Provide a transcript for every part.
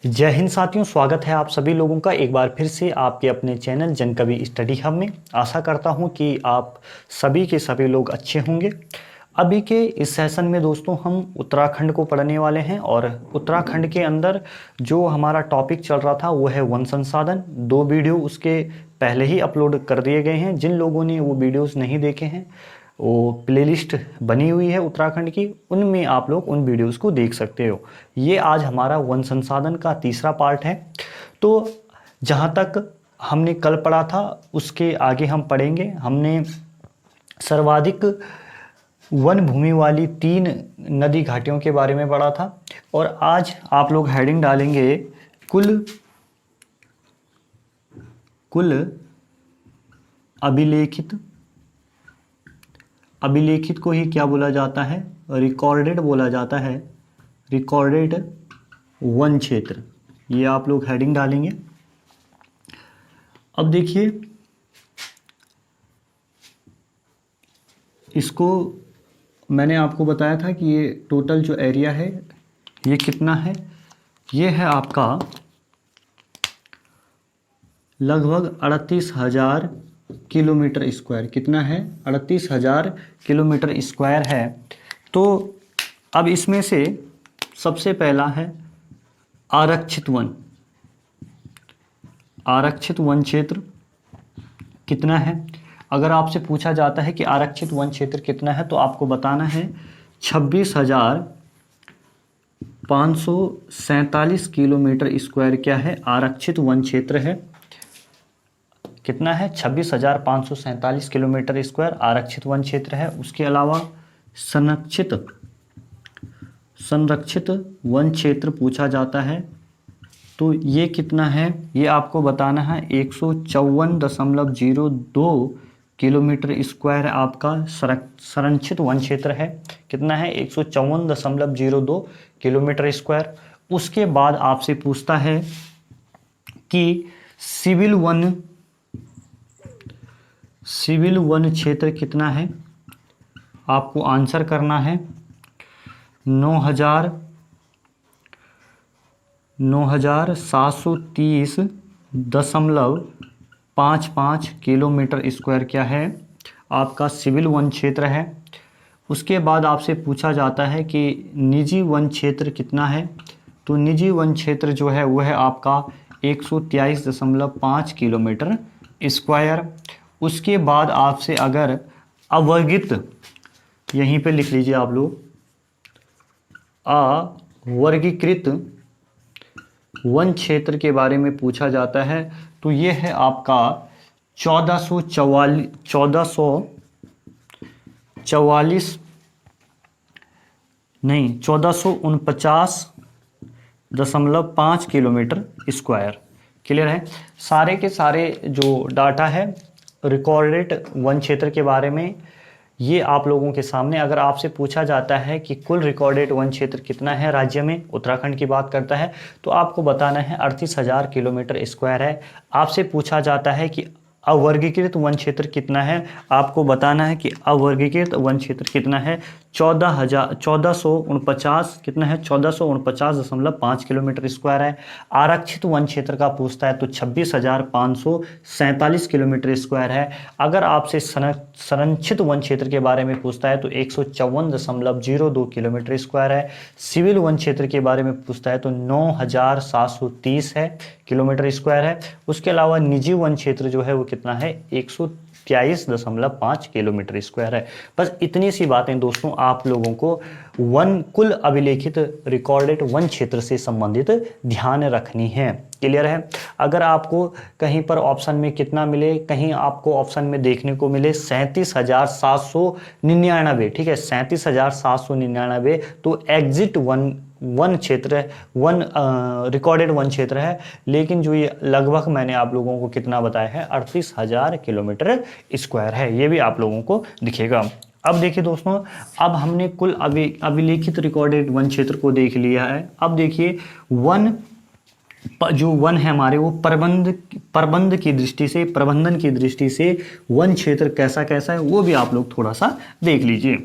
जय हिंद साथियों, स्वागत है आप सभी लोगों का एक बार फिर से आपके अपने चैनल जनकवि स्टडी हब में। आशा करता हूं कि आप सभी के सभी लोग अच्छे होंगे। अभी के इस सेशन में दोस्तों हम उत्तराखंड को पढ़ने वाले हैं और उत्तराखंड के अंदर जो हमारा टॉपिक चल रहा था वो है वन संसाधन। 2 वीडियो उसके पहले ही अपलोड कर दिए गए हैं। जिन लोगों ने वो वीडियोस नहीं देखे हैं वो प्लेलिस्ट बनी हुई है उत्तराखंड की, उनमें आप लोग उन वीडियोस को देख सकते हो। ये आज हमारा वन संसाधन का तीसरा पार्ट है। तो जहाँ तक हमने कल पढ़ा था उसके आगे हम पढ़ेंगे। हमने सर्वाधिक वन भूमि वाली 3 नदी घाटियों के बारे में पढ़ा था और आज आप लोग हेडिंग डालेंगे कुल अभिलेखित को ही क्या बोला जाता है? रिकॉर्डेड बोला जाता है। रिकॉर्डेड वन क्षेत्र, ये आप लोग हेडिंग डालेंगे। अब देखिए, इसको मैंने आपको बताया था कि ये टोटल जो एरिया है ये कितना है। ये है आपका लगभग 38,000 किलोमीटर स्क्वायर। कितना है? 38,000 किलोमीटर स्क्वायर है। तो अब इसमें से सबसे पहला है आरक्षित वन। आरक्षित वन क्षेत्र कितना है? अगर आपसे पूछा जाता है कि आरक्षित वन क्षेत्र कितना है तो आपको बताना है 26,547 किलोमीटर स्क्वायर क्या है? आरक्षित वन क्षेत्र है। कितना है? 26,547 किलोमीटर स्क्वायर आरक्षित वन क्षेत्र है। उसके अलावा संरक्षित वन क्षेत्र पूछा जाता है तो ये कितना है? ये आपको बताना है 154.02 किलोमीटर स्क्वायर आपका संरक्षित वन क्षेत्र है। कितना है? 154.02 किलोमीटर स्क्वायर। उसके बाद आपसे पूछता है कि सिविल वन क्षेत्र कितना है? आपको आंसर करना है 9,730.55 किलोमीटर स्क्वायर क्या है? आपका सिविल वन क्षेत्र है। उसके बाद आपसे पूछा जाता है कि निजी वन क्षेत्र कितना है? तो निजी वन क्षेत्र जो है वह है आपका 123.5 किलोमीटर स्क्वायर। उसके बाद आपसे अगर अवर्गित, यहीं पे लिख लीजिए आप लोग, अवर्गीकृत वन क्षेत्र के बारे में पूछा जाता है तो ये है आपका 1449.5 किलोमीटर स्क्वायर। क्लियर है? सारे के सारे जो डाटा है रिकॉर्डेड वन क्षेत्र के बारे में ये आप लोगों के सामने। अगर आपसे पूछा जाता है कि कुल रिकॉर्डेड वन क्षेत्र कितना है राज्य में, उत्तराखंड की बात करता है, तो आपको बताना है 38,000 किलोमीटर स्क्वायर है। आपसे पूछा जाता है कि अवर्गीकृत वन क्षेत्र कितना है, आपको बताना है कि अवर्गीकृत वन क्षेत्र कितना है। 1449 कितना है? 1449.5 किलोमीटर स्क्वायर है। आरक्षित वन क्षेत्र का पूछता है तो 26,547 किलोमीटर स्क्वायर है। अगर आपसे संरक्षित वन क्षेत्र के बारे में पूछता है तो 154.02 किलोमीटर स्क्वायर है। सिविल वन क्षेत्र के बारे में पूछता है तो 9,730 है किलोमीटर स्क्वायर है। उसके अलावा निजी वन क्षेत्र जो है वो कितना है? 123.5 किलोमीटर स्क्वायर है। बस इतनी सी बातें दोस्तों आप लोगों को कुल अभिलेखित रिकॉर्डेड वन क्षेत्र से संबंधित ध्यान रखनी है। क्लियर है? अगर आपको कहीं पर ऑप्शन में कितना मिले, कहीं आपको ऑप्शन में देखने को मिले 37,799, ठीक है, 37,799, तो एग्जिट वन क्षेत्र, रिकॉर्डेड वन क्षेत्र है। लेकिन जो ये लगभग मैंने आप लोगों को कितना बताया है, 38,000 किलोमीटर स्क्वायर है। ये भी आप लोगों को दिखेगा। अब देखिए दोस्तों, अब हमने कुल अभिलेखित रिकॉर्डेड वन क्षेत्र को देख लिया है। अब देखिए जो वन है हमारे, वो प्रबंधन की दृष्टि से वन क्षेत्र कैसा कैसा है वो भी आप लोग थोड़ा सा देख लीजिए।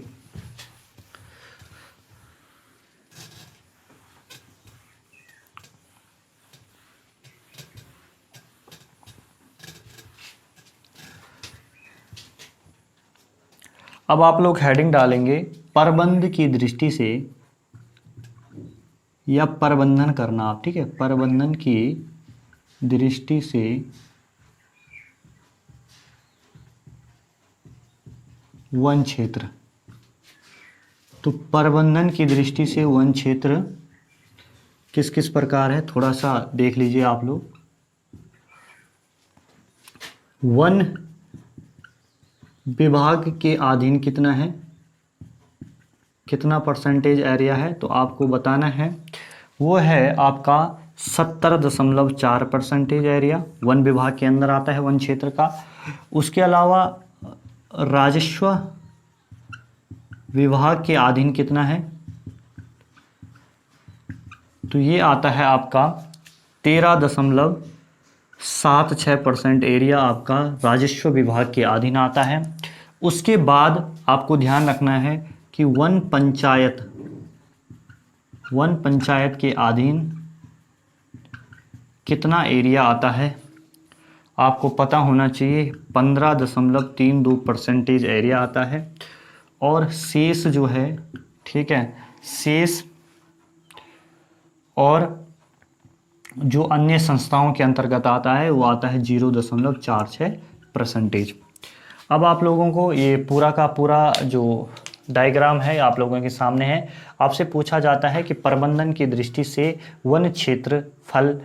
अब आप लोग हेडिंग डालेंगे प्रबंध की दृष्टि से या प्रबंधन करना आप, ठीक है, प्रबंधन की दृष्टि से वन क्षेत्र। तो प्रबंधन की दृष्टि से वन क्षेत्र किस किस प्रकार है थोड़ा सा देख लीजिए आप लोग। वन विभाग के अधीन कितना है, कितना परसेंटेज एरिया है, तो आपको बताना है। वो है आपका 70.4% एरिया वन विभाग के अंदर आता है वन क्षेत्र का। उसके अलावा राजस्व विभाग के अधीन कितना है, तो ये आता है आपका 13.76% एरिया आपका राजस्व विभाग के अधीन आता है। उसके बाद आपको ध्यान रखना है कि वन पंचायत के अधीन कितना एरिया आता है, आपको पता होना चाहिए 15.32% एरिया आता है। और शेष जो है, ठीक है, शेष और जो अन्य संस्थाओं के अंतर्गत आता है वो आता है 0.46%। अब आप लोगों को ये पूरा का पूरा जो डायग्राम है आप लोगों के सामने है। आपसे पूछा जाता है कि प्रबंधन की दृष्टि से वन क्षेत्रफल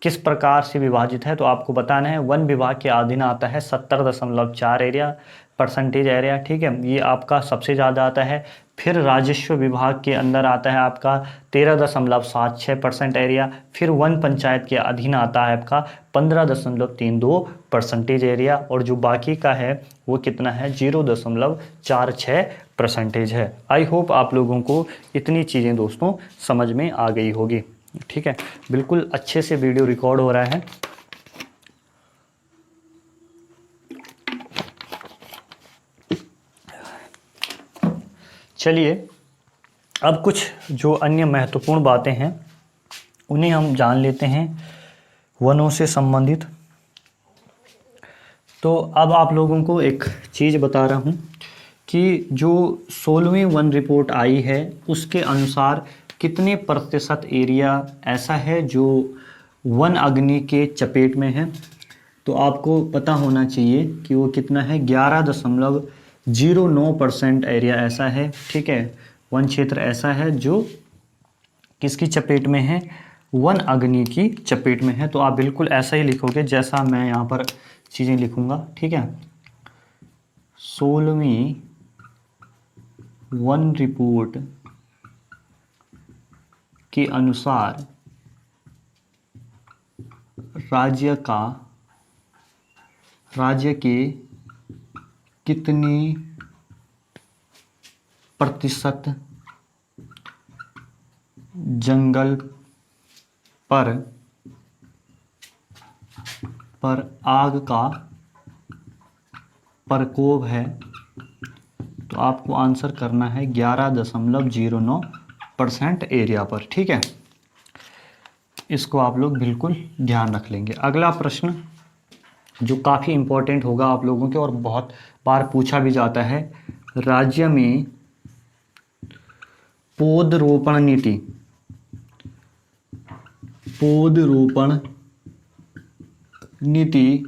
किस प्रकार से विभाजित है, तो आपको बताना है वन विभाग के अधीन आता है 70.4 परसेंटेज एरिया, ठीक है, ये आपका सबसे ज़्यादा आता है। फिर राजस्व विभाग के अंदर आता है आपका 13.76% एरिया। फिर वन पंचायत के अधीन आता है आपका 15.32% एरिया। और जो बाकी का है वो कितना है, 0.46% है। आई होप आप लोगों को इतनी चीज़ें दोस्तों समझ में आ गई होगी, ठीक है। बिल्कुल अच्छे से वीडियो रिकॉर्ड हो रहा है। चलिए अब कुछ जो अन्य महत्वपूर्ण बातें हैं उन्हें हम जान लेते हैं वनों से संबंधित। तो अब आप लोगों को एक चीज़ बता रहा हूँ कि जो 16वीं वन रिपोर्ट आई है उसके अनुसार कितने प्रतिशत एरिया ऐसा है जो वन अग्नि के चपेट में है, तो आपको पता होना चाहिए कि वो कितना है, 11.09% एरिया ऐसा है, ठीक है। वन क्षेत्र ऐसा है जो किसकी चपेट में है, वन अग्नि की चपेट में है। तो आप बिल्कुल ऐसा ही लिखोगे जैसा मैं यहाँ पर चीज़ें लिखूँगा, ठीक है। 16वीं वन रिपोर्ट के अनुसार राज्य के कितनी प्रतिशत जंगल पर आग का प्रकोप है, तो आपको आंसर करना है 11.09% एरिया पर, ठीक है। इसको आप लोग बिल्कुल ध्यान रख लेंगे। अगला प्रश्न जो काफ़ी इम्पोर्टेंट होगा आप लोगों के और बहुत बार पूछा भी जाता है, राज्य में पौधरोपण नीति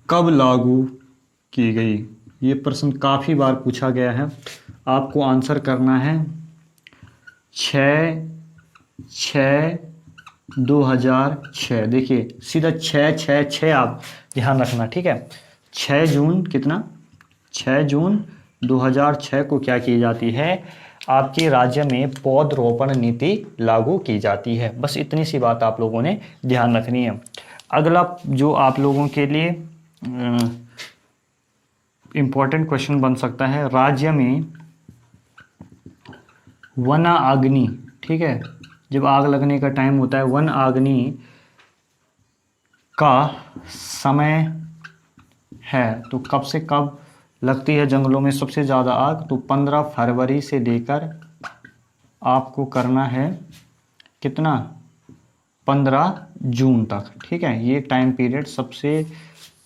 कब लागू की गई। ये प्रश्न काफ़ी बार पूछा गया है। आपको आंसर करना है 6/6/2006। देखिए सीधा 6/6/6 आप ध्यान रखना, ठीक है। 6 जून कितना, 6 जून 2006 को क्या की जाती है, आपके राज्य में पौधरोपण नीति लागू की जाती है। बस इतनी सी बात आप लोगों ने ध्यान रखनी है। अगला जो आप लोगों के लिए इम्पोर्टेंट क्वेश्चन बन सकता है, राज्य में वन अग्नि, ठीक है, जब आग लगने का टाइम होता है, वन अग्नि का समय है, तो कब से कब लगती है जंगलों में सबसे ज़्यादा आग, तो 15 फरवरी से लेकर आपको करना है कितना, 15 जून तक, ठीक है। ये टाइम पीरियड सबसे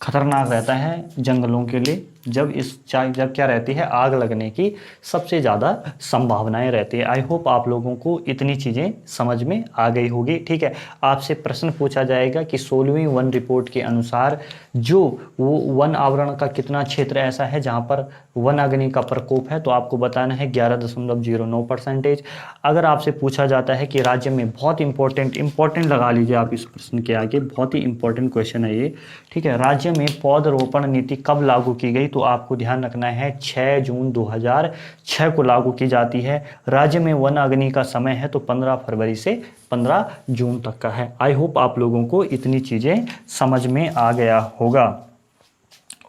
खतरनाक रहता है जंगलों के लिए, जब क्या रहती है, आग लगने की सबसे ज़्यादा संभावनाएं रहती है। आई होप आप लोगों को इतनी चीज़ें समझ में आ गई होगी। ठीक है, आपसे प्रश्न पूछा जाएगा कि 16वीं वन रिपोर्ट के अनुसार जो वो वन आवरण का कितना क्षेत्र ऐसा है जहाँ पर वन अग्नि का प्रकोप है, तो आपको बताना है 11.09%। अगर आपसे पूछा जाता है कि राज्य में, बहुत इंपॉर्टेंट लगा लीजिए आप इस प्रश्न के आगे, बहुत ही इंपॉर्टेंट क्वेश्चन है ये। ठीक है, राज्य में पौधरोपण नीति कब लागू की गई, तो आपको ध्यान रखना है 6 जून 2006 को लागू की जाती है। राज्य में वन अग्नि का समय है तो 15 फरवरी से 15 जून तक का है। आई होप आप लोगों को इतनी चीज़ें समझ में आ गया होगा।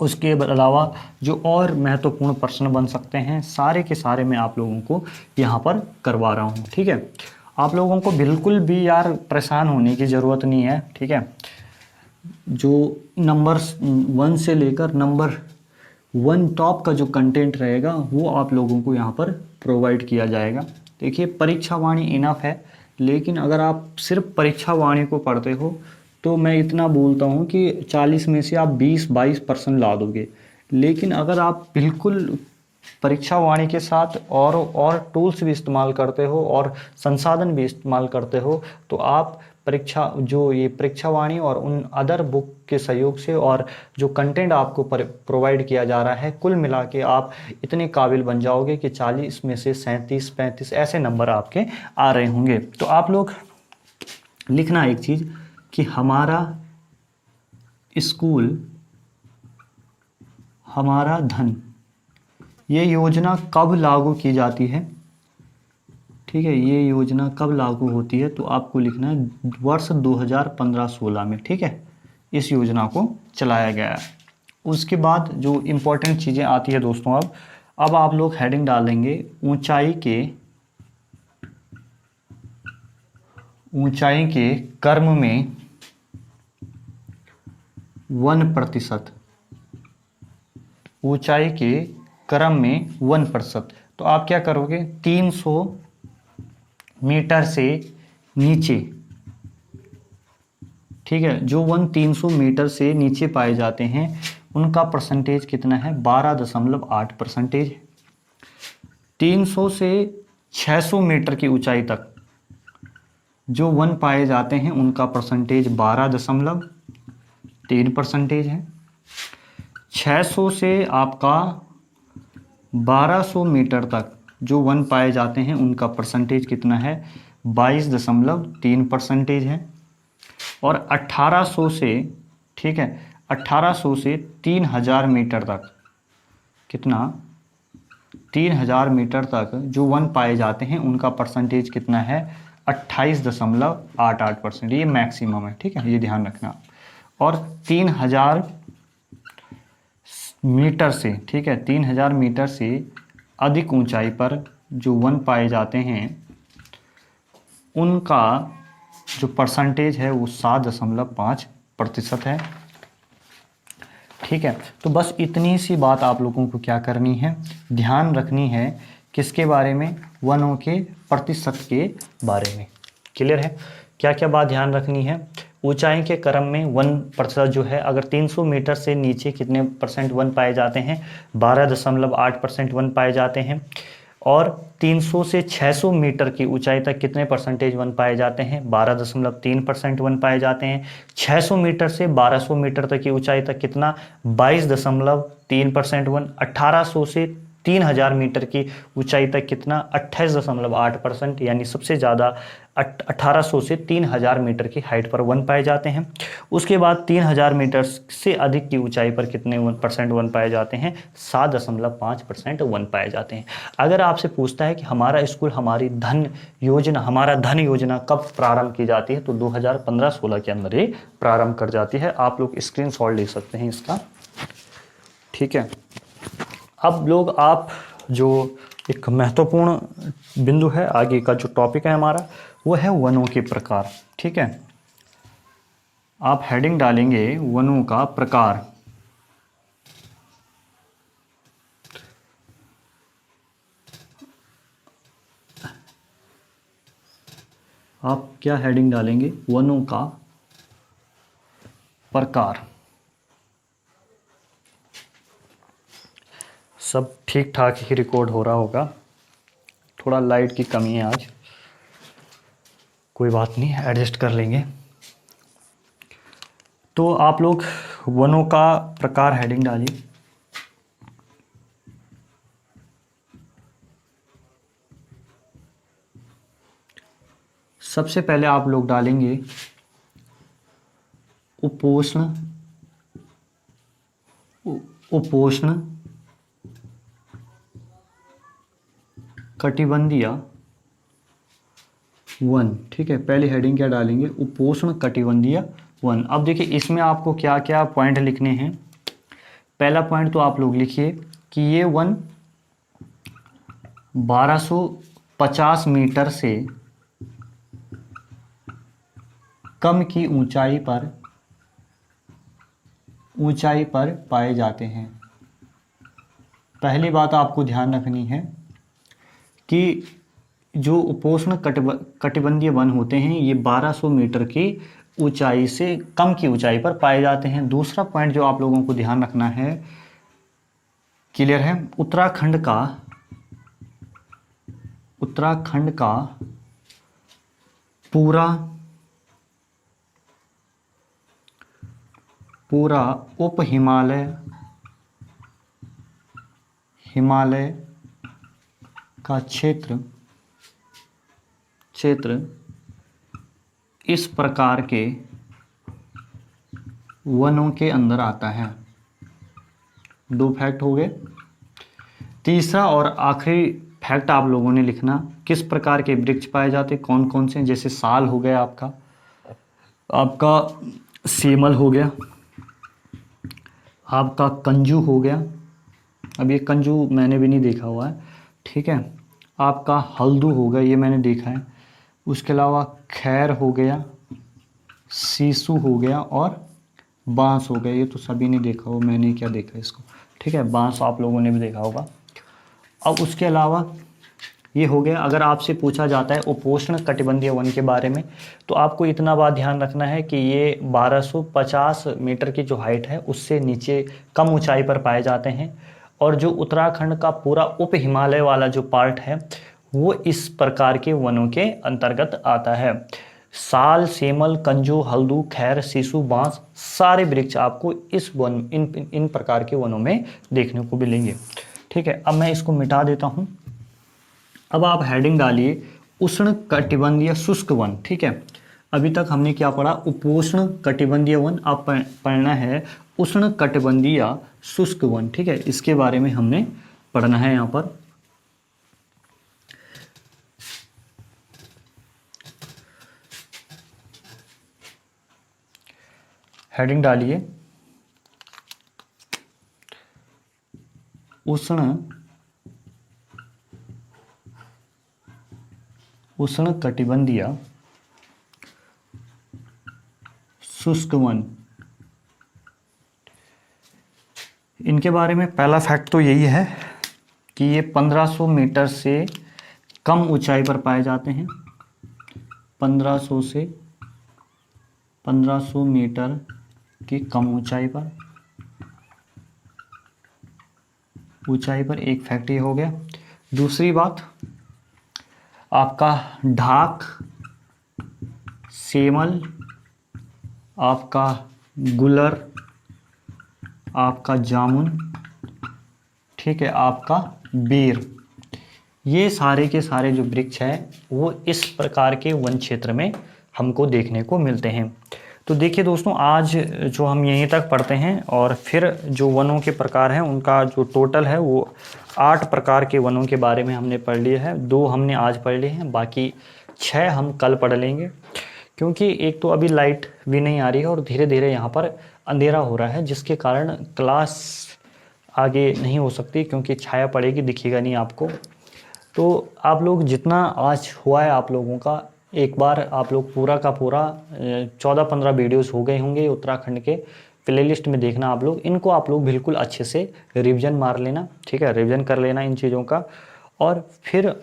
उसके अलावा जो और महत्वपूर्ण प्रश्न बन सकते हैं, सारे के सारे मैं आप लोगों को यहाँ पर करवा रहा हूँ। ठीक है, आप लोगों को बिल्कुल भी यार परेशान होने की ज़रूरत नहीं है। ठीक है, जो नंबर 1 से लेकर नंबर 1 टॉप का जो कंटेंट रहेगा वो आप लोगों को यहाँ पर प्रोवाइड किया जाएगा। देखिए, परीक्षा वाणी इनफ है, लेकिन अगर आप सिर्फ परीक्षा वाणी को पढ़ते हो तो मैं इतना बोलता हूँ कि 40 में से आप 20-22% ला दोगे। लेकिन अगर आप बिल्कुल परीक्षा वाणी के साथ और टूल्स भी इस्तेमाल करते हो और संसाधन भी इस्तेमाल करते हो, तो आप परीक्षा वाणी और उन अदर बुक के सहयोग से और जो कंटेंट आपको प्रोवाइड किया जा रहा है, कुल मिला के आप इतने काबिल बन जाओगे कि 40 में से 37-35 ऐसे नंबर आपके आ रहे होंगे। तो आप लोग लिखना एक चीज़ कि हमारा स्कूल हमारा धन, ये योजना कब लागू की जाती है। ठीक है, ये योजना कब लागू होती है, तो आपको लिखना है वर्ष 2015-16 में। ठीक है, इस योजना को चलाया गया है। उसके बाद जो इम्पोर्टेंट चीज़ें आती है दोस्तों, अब आप लोग हेडिंग डालेंगे ऊंचाई के क्रम में 1%। ऊंचाई के क्रम में 1%। तो आप क्या करोगे, 300 मीटर से नीचे, ठीक है, जो वन 300 मीटर से नीचे पाए जाते हैं उनका परसेंटेज कितना है, 12.8%। 300 से 600 मीटर की ऊंचाई तक जो वन पाए जाते हैं उनका परसेंटेज 12.3% है। 600 से आपका 1200 मीटर तक जो वन पाए जाते हैं उनका परसेंटेज कितना है, 22.3% है। और 1800 से, ठीक है, 1800 से 3000 मीटर तक कितना, 3000 मीटर तक जो वन पाए जाते हैं उनका परसेंटेज कितना है, 28.88%। ये मैक्सिमम है। ठीक है, ये ध्यान रखना। और 3000 मीटर से, ठीक है, 3000 मीटर से अधिक ऊंचाई पर जो वन पाए जाते हैं उनका जो परसेंटेज है वो 7.5% है। ठीक है, तो बस इतनी सी बात आप लोगों को क्या करनी है, ध्यान रखनी है। किसके बारे में, वनों के प्रतिशत के बारे में। क्लियर है, क्या क्या बात ध्यान रखनी है। ऊंचाई के क्रम में 1% जो है, अगर 300 मीटर से नीचे कितने परसेंट वन पाए जाते हैं, 12.8% वन पाए जाते हैं। और 300 से 600 मीटर की ऊंचाई तक कितने परसेंटेज वन पाए जाते हैं, 12.3% वन पाए जाते हैं। 600 मीटर से 1200 मीटर तक की ऊंचाई तक कितना, 22.3% वन। 1800 से 3000 मीटर की ऊंचाई तक कितना, 28.8%, यानी सबसे ज़्यादा 1800 से 3000 मीटर की हाइट पर वन पाए जाते हैं। उसके बाद 3000 मीटर से अधिक की ऊंचाई पर कितने परसेंट वन पाए जाते हैं, 7.5% वन पाए जाते हैं। अगर आपसे पूछता है कि हमारा स्कूल हमारा धन योजना कब प्रारंभ की जाती है, तो 2015-16 के अंदर ये प्रारंभ कर जाती है। आप लोग स्क्रीनशॉट ले सकते हैं इसका। ठीक है, अब लोग आप जो एक महत्वपूर्ण बिंदु है, आगे का जो टॉपिक है हमारा, वो है वनों के प्रकार। ठीक है, आप हेडिंग डालेंगे वनों का प्रकार। आप क्या हेडिंग डालेंगे, वनों का प्रकार। सब ठीक ठाक ही रिकॉर्ड हो रहा होगा। थोड़ा लाइट की कमी है आज, कोई बात नहीं, एडजस्ट कर लेंगे। तो आप लोग वनों का प्रकार हेडिंग डालिए। सबसे पहले आप लोग डालेंगे उपोष्ण कटिबंधीय वन। ठीक है, पहली हेडिंग क्या डालेंगे? उपोष्ण कटिबंधीय वन। अब देखिए इसमें आपको क्या क्या पॉइंट लिखने हैं। पहला पॉइंट तो आप लोग लिखिए कि ये वन 1250 मीटर से कम की ऊंचाई पर पाए जाते हैं। पहली बात आपको ध्यान रखनी है कि जो उपोष्ण कटिबंधीय वन होते हैं ये 1200 मीटर की ऊंचाई से कम की ऊंचाई पर पाए जाते हैं। दूसरा पॉइंट जो आप लोगों को ध्यान रखना है, क्लियर है? उत्तराखंड का पूरा उप हिमालय का क्षेत्र इस प्रकार के वनों के अंदर आता है। दो फैक्ट हो गए। तीसरा और आखिरी फैक्ट आप लोगों ने लिखना, किस प्रकार के वृक्ष पाए जाते, कौन कौन से, जैसे साल हो गया, आपका सेमल हो गया, आपका कंजू हो गया। अब ये कंजू मैंने भी नहीं देखा हुआ है, ठीक है। आपका हल्दू हो गया, ये मैंने देखा है। उसके अलावा खैर हो गया, सीसू हो गया और बांस हो गया। ये तो सभी ने देखा हो, मैंने क्या देखा इसको, ठीक है। बांस आप लोगों ने भी देखा होगा। अब उसके अलावा ये हो गया। अगर आपसे पूछा जाता है उपोष्ण कटिबंधीय वन के बारे में, तो आपको इतना बात ध्यान रखना है कि ये 1250 मीटर की जो हाइट है उससे नीचे कम ऊंचाई पर पाए जाते हैं। और जो उत्तराखंड का पूरा उप हिमालय वाला जो पार्ट है वो इस प्रकार के वनों के अंतर्गत आता है। साल, सेमल, कंजू, हल्दू, खैर, सीसू, बांस, सारे वृक्ष आपको इस वन इन प्रकार के वनों में देखने को मिलेंगे, ठीक है। अब मैं इसको मिटा देता हूँ। अब आप हेडिंग डालिए उष्ण कटिबंधीय शुष्क वन, ठीक है। अभी तक हमने क्या पढ़ा? उपोष्ण कटिबंधीय वन। अब पढ़ना है उष्ण कटिबंधीय शुष्क वन, ठीक है। इसके बारे में हमने पढ़ना है। यहाँ पर हेडिंग डालिए उष्ण कटिबंधीय शुष्क वन। इनके बारे में पहला फैक्ट तो यही है कि ये 1500 मीटर से कम ऊंचाई पर पाए जाते हैं। 1500 मीटर की कम ऊंचाई पर एक फैक्ट ये हो गया। दूसरी बात, आपका ढाक, सेमल, आपका गुलर, आपका जामुन, ठीक है, आपका बेर, ये सारे के सारे जो वृक्ष हैं वो इस प्रकार के वन क्षेत्र में हमको देखने को मिलते हैं। तो देखिए दोस्तों, आज जो हम यहीं तक पढ़ते हैं और फिर जो वनों के प्रकार हैं उनका जो टोटल है वो 8 प्रकार के वनों के बारे में हमने पढ़ लिए हैं। 2 हमने आज पढ़ लिए हैं, बाकी 6 हम कल पढ़ लेंगे। क्योंकि एक तो अभी लाइट भी नहीं आ रही है और धीरे धीरे यहाँ पर अंधेरा हो रहा है, जिसके कारण क्लास आगे नहीं हो सकती, क्योंकि छाया पड़ेगी, दिखेगा नहीं आपको। तो आप लोग जितना आज हुआ है आप लोगों का, एक बार आप लोग पूरा का पूरा 14-15 वीडियोस हो गए होंगे उत्तराखंड के, प्लेलिस्ट में देखना आप लोग। इनको आप लोग बिल्कुल अच्छे से रिवीजन मार लेना, ठीक है, रिवीजन कर लेना इन चीज़ों का। और फिर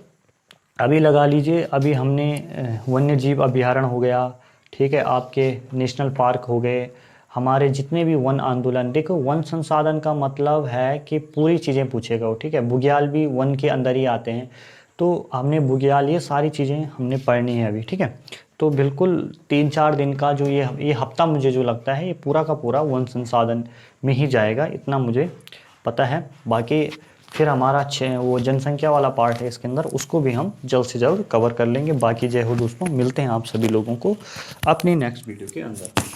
अभी लगा लीजिए, अभी हमने वन्य जीव अभयारण्य हो गया, ठीक है, आपके नेशनल पार्क हो गए, हमारे जितने भी वन आंदोलन, देखो वन संसाधन का मतलब है कि पूरी चीज़ें पूछेगा वो, ठीक है। बुग्याल भी वन के अंदर ही आते हैं, तो हमने बुग्याल, ये सारी चीज़ें हमने पढ़नी है अभी, ठीक है। तो बिल्कुल 3-4 दिन का जो ये हफ्ता मुझे जो लगता है ये पूरा का पूरा वन संसाधन में ही जाएगा, इतना मुझे पता है। बाकी फिर हमारा वो जनसंख्या वाला पार्ट है इसके अंदर, उसको भी हम जल्द से जल्द कवर कर लेंगे। बाकी जय हो दोस्तों, मिलते हैं आप सभी लोगों को अपनी नेक्स्ट वीडियो के अंदर।